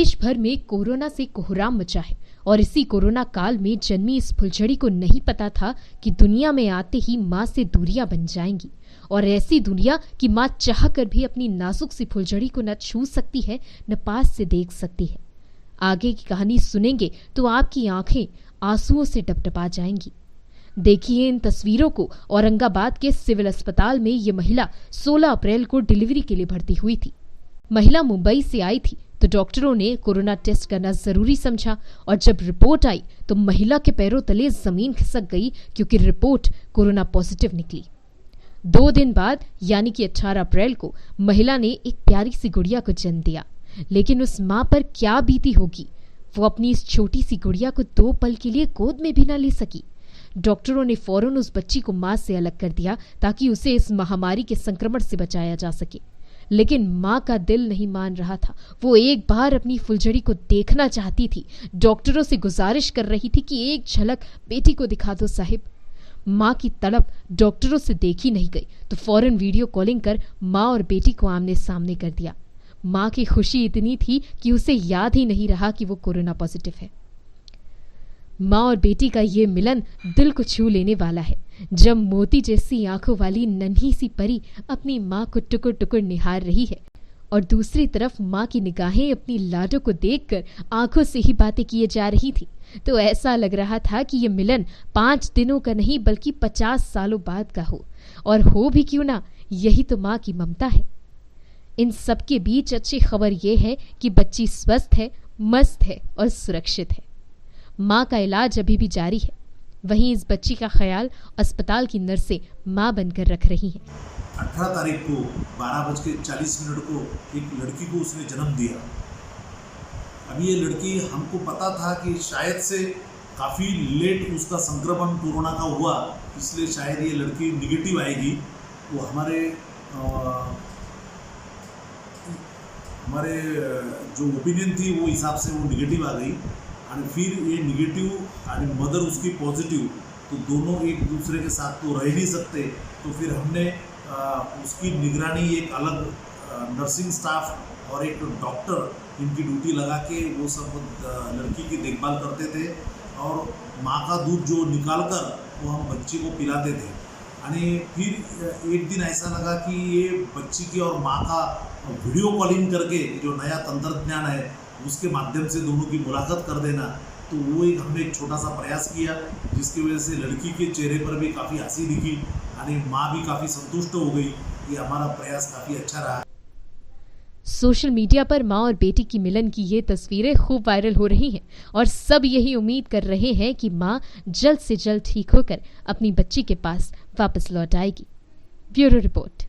देश भर में कोरोना से कोहराम मचा है और इसी कोरोना काल में जन्मी इस फुलझड़ी को नहीं पता था कि दुनिया में आते ही माँ से दूरियां बन जाएंगी, और ऐसी दूरियां कि माँ चाह कर भी अपनी नाजुक सी फुलझड़ी को न छू सकती है न पास से देख सकती है। आगे की कहानी सुनेंगे तो आपकी आंखें आंसुओं से टपटपा जाएंगी। देखिए इन तस्वीरों को। औरंगाबाद के सिविल अस्पताल में ये महिला 16 अप्रैल को डिलीवरी के लिए भर्ती हुई थी। महिला मुंबई से आई थी तो डॉक्टरों ने कोरोना टेस्ट करना जरूरी समझा, और जब रिपोर्ट आई तो महिला के पैरों तले जमीन खिसक गई क्योंकि रिपोर्ट कोरोना पॉजिटिव निकली। 2 दिन बाद यानी कि 18 अप्रैल को महिला ने एक प्यारी सी गुड़िया को जन्म दिया। लेकिन उस माँ पर क्या बीती होगी, वो अपनी इस छोटी सी गुड़िया को 2 पल के लिए गोद में भी न ले सकी। डॉक्टरों ने फौरन उस बच्ची को मां से अलग कर दिया ताकि उसे इस महामारी के संक्रमण से बचाया जा सके। लेकिन मां का दिल नहीं मान रहा था। वो एक बार अपनी फुलझड़ी को देखना चाहती थी। डॉक्टरों से गुजारिश कर रही थी कि एक झलक बेटी को दिखा दो साहिब। मां की तड़प डॉक्टरों से देखी नहीं गई तो फौरन वीडियो कॉलिंग कर मां और बेटी को आमने सामने कर दिया। मां की खुशी इतनी थी कि उसे याद ही नहीं रहा कि वो कोरोना पॉजिटिव है। माँ और बेटी का ये मिलन दिल को छू लेने वाला है, जब मोती जैसी आंखों वाली नन्ही सी परी अपनी माँ को टुकुर टुकुर निहार रही है और दूसरी तरफ माँ की निगाहें अपनी लाडो को देखकर आंखों से ही बातें किए जा रही थी। तो ऐसा लग रहा था कि ये मिलन 5 दिनों का नहीं बल्कि 50 सालों बाद का हो, और हो भी क्यों ना, यही तो माँ की ममता है। इन सब के बीच अच्छी खबर ये है कि बच्ची स्वस्थ है, मस्त है और सुरक्षित है। माँ का इलाज अभी भी जारी है। वहीं इस बच्ची का ख्याल अस्पताल की नर्सें माँ बनकर रख रही हैं। 18 तारीख को 12:40 को एक लड़की को उसने जन्म दिया। अभी ये लड़की, हमको पता था कि शायद से काफ़ी लेट उसका संक्रमण कोरोना का हुआ, इसलिए शायद ये लड़की निगेटिव आएगी। वो हमारे जो ओपिनियन थी वो हिसाब से वो निगेटिव आ गई, और फिर ये निगेटिव और मदर उसकी पॉजिटिव, तो दोनों एक दूसरे के साथ तो रह नहीं सकते। तो फिर हमने उसकी निगरानी एक अलग नर्सिंग स्टाफ और एक डॉक्टर इनकी ड्यूटी लगा के वो सब लड़की की देखभाल करते थे, और माँ का दूध जो निकाल कर वो हम बच्ची को पिलाते थे। और फिर एक दिन ऐसा लगा कि ये बच्ची की और माँ का वीडियो कॉलिंग करके, जो नया तंत्रज्ञान है उसके माध्यम से दोनों की मुलाकात कर देना, तो वो हमने एक छोटा सा प्रयास किया, जिसकी वजह से लड़की के चेहरे पर भी काफ़ी हंसी दिखी और माँ भी काफ़ी संतुष्ट हो गई। ये हमारा प्रयास काफ़ी अच्छा रहा। सोशल मीडिया पर माँ और बेटी की मिलन की ये तस्वीरें खूब वायरल हो रही हैं और सब यही उम्मीद कर रहे हैं कि माँ जल्द से जल्द ठीक होकर अपनी बच्ची के पास वापस लौट आएगी। Bureau report.